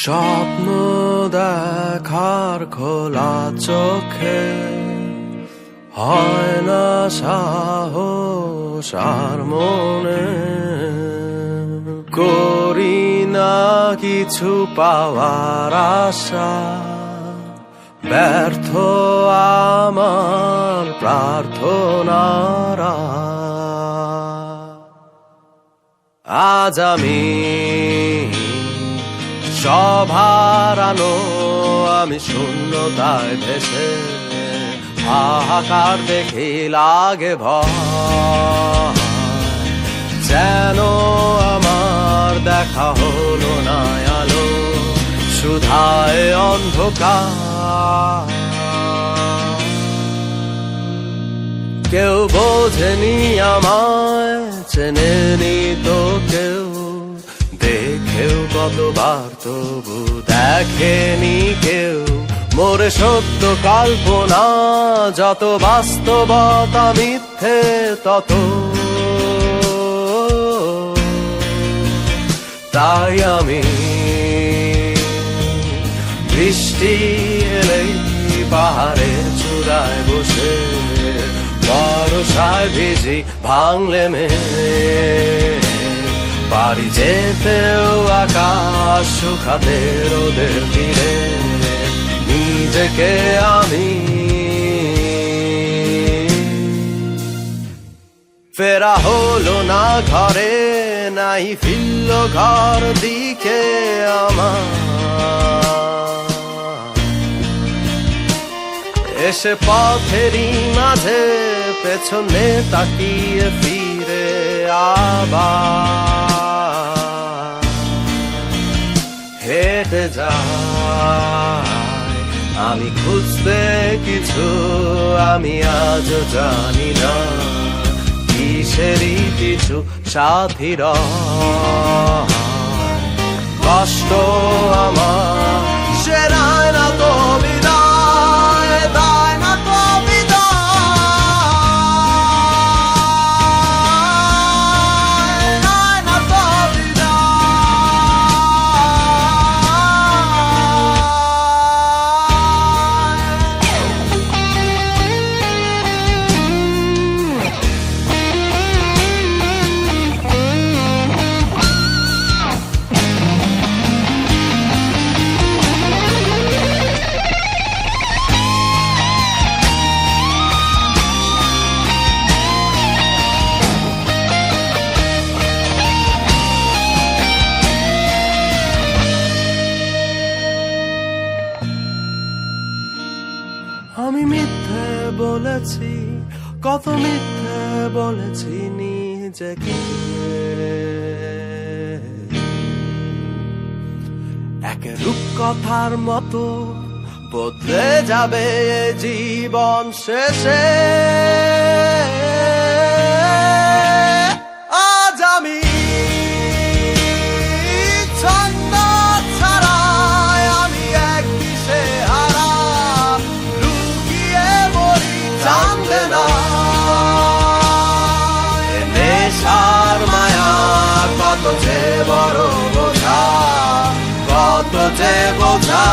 স্বপ্ন দেখার খোলা চোখে হয় না সাহস আর মনে করি না কিছু পাওয়ার আশা ব্যর্থ আমার প্রার্থনারা আজ আমি সব হারানো আমি শূন্যতায় ভেসে হাহাকার দেখে লাগে ভয় যেন আমার দেখা হলো না আলো সুধায় অন্ধকার কেউ বোঝেনি আমায় চেনেনি তো কেউ দেখেও কতবার তবু দেখেনি কেউ মোরে সত্য কল্পনা যত বাস্তবতা মিথ্যে তত তাই আমি বৃষ্টি এলেই পাহাড়ের চূড়ায় বসে বর্ষায় ভিজি ভাঙলে পারি যেতেও আকাশ শুকাতে রোদের তীরে নিজেকে আমি ফেরা হলো না ঘরে নাই ফিরল ঘর দিকে আমার এসে পথেরই মাঝে পেছনে তাকিয়ে ফিরে আবার হেঁটে যায় আমি খুঁজতে কিছু আমি আজও জানি না কিসেরই কিছু সাথীর কষ্ট আমার সেরায় না তো বিদায় দায় না তো আমি মিথ্যে বলেছি কত মিথ্যে বলেছি নিজেকে এক রূপকথার মতো বদলে যাবে জীবন শেষে আজ আমি কত যে বড় বোঝা কত যে বোঝা